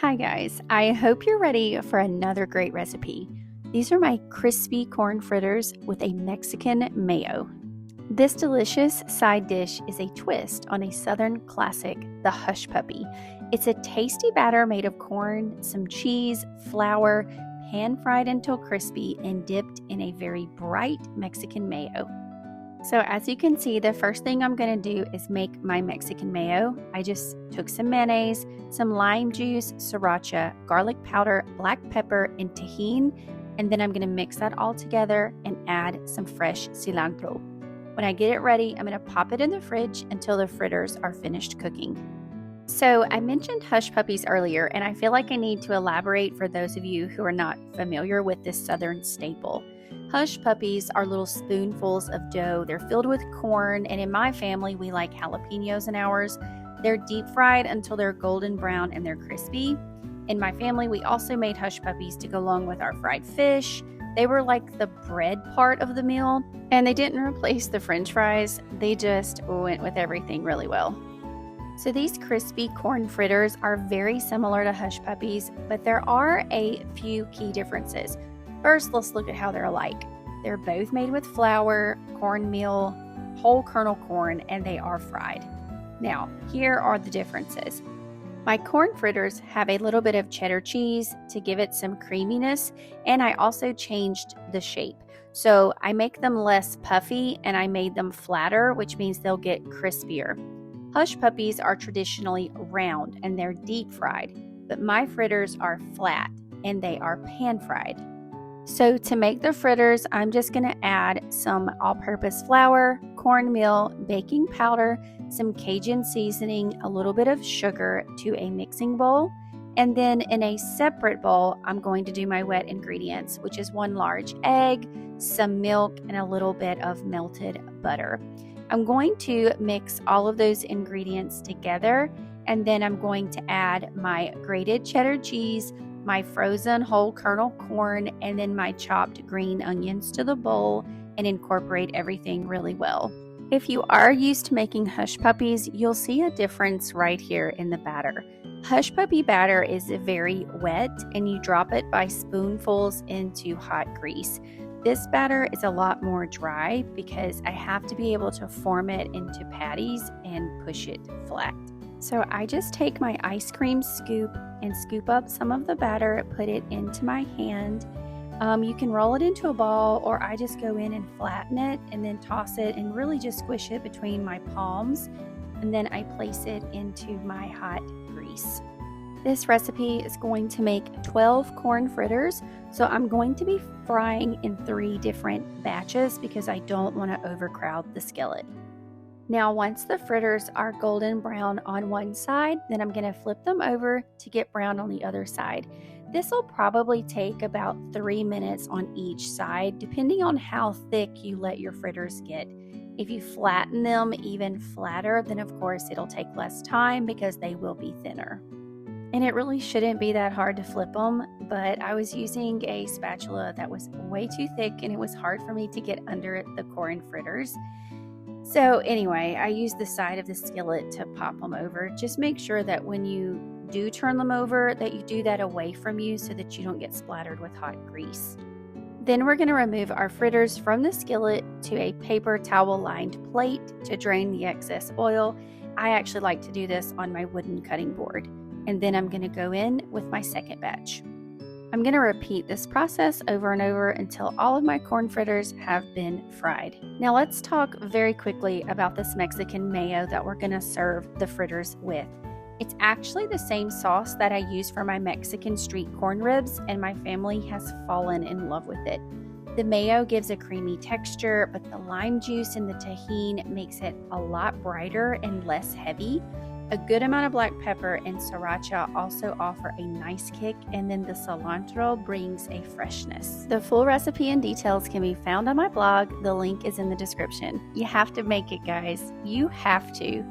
Hi guys, I hope you're ready for another great recipe. These are my crispy corn fritters with a Mexican mayo. This delicious side dish is a twist on a Southern classic, the Hush Puppy. It's a tasty batter made of corn, some cheese, flour, pan-fried until crispy, and dipped in a very bright Mexican mayo. So as you can see, the first thing I'm going to do is make my Mexican mayo. I just took some mayonnaise, some lime juice, sriracha, garlic powder, black pepper, and tahini, and then I'm going to mix that all together and add some fresh cilantro. When I get it ready, I'm going to pop it in the fridge until the fritters are finished cooking. So I mentioned Hush Puppies earlier, and I feel like I need to elaborate for those of you who are not familiar with this Southern staple. Hush Puppies are little spoonfuls of dough. They're filled with corn, and in my family, we like jalapenos in ours. They're deep fried until they're golden brown and they're crispy. In my family, we also made Hush Puppies to go along with our fried fish. They were like the bread part of the meal, and they didn't replace the French fries. They just went with everything really well. So these crispy corn fritters are very similar to Hush Puppies, but there are a few key differences. First, let's look at how they're alike. They're both made with flour, cornmeal, whole kernel corn, and they are fried. Now, here are the differences. My corn fritters have a little bit of cheddar cheese to give it some creaminess, and I also changed the shape. So I make them less puffy and I made them flatter, which means they'll get crispier. Hush Puppies are traditionally round and they're deep fried, but my fritters are flat and they are pan fried. So to make the fritters, I'm just going to add some all-purpose flour, cornmeal, baking powder, some Cajun seasoning, a little bit of sugar to a mixing bowl. And then in a separate bowl, I'm going to do my wet ingredients, which is 1 large egg, some milk, and a little bit of melted butter. I'm going to mix all of those ingredients together, and then I'm going to add my grated cheddar cheese, my frozen whole kernel corn, and then my chopped green onions to the bowl and incorporate everything really well. If you are used to making Hush Puppies, you'll see a difference right here in the batter. Hush Puppy batter is very wet and you drop it by spoonfuls into hot grease. This batter is a lot more dry because I have to be able to form it into patties and push it flat. So I just take my ice cream scoop and scoop up some of the batter, put it into my hand. You can roll it into a ball, or I just go in and flatten it and then toss it and really just squish it between my palms. And then I place it into my hot grease. This recipe is going to make 12 corn fritters, so I'm going to be frying in 3 different batches because I don't want to overcrowd the skillet. Now, once the fritters are golden brown on one side, then I'm going to flip them over to get brown on the other side. This will probably take about 3 minutes on each side, depending on how thick you let your fritters get. If you flatten them even flatter, then of course it'll take less time because they will be thinner. And it really shouldn't be that hard to flip them, but I was using a spatula that was way too thick and it was hard for me to get under the corn fritters. So anyway, I used the side of the skillet to pop them over. Just make sure that when you do turn them over, that you do that away from you so that you don't get splattered with hot grease. Then we're going to remove our fritters from the skillet to a paper towel lined plate to drain the excess oil. I actually like to do this on my wooden cutting board. And then I'm going to go in with my second batch. I'm going to repeat this process over and over until all of my corn fritters have been fried. Now let's talk very quickly about this Mexican mayo that we're going to serve the fritters with. It's actually the same sauce that I use for my Mexican street corn ribs, and my family has fallen in love with it. The mayo gives a creamy texture, but the lime juice and the tahini makes it a lot brighter and less heavy. A good amount of black pepper and sriracha also offer a nice kick, and then the cilantro brings a freshness. The full recipe and details can be found on my blog. The link is in the description. You have to make it, guys. You have to.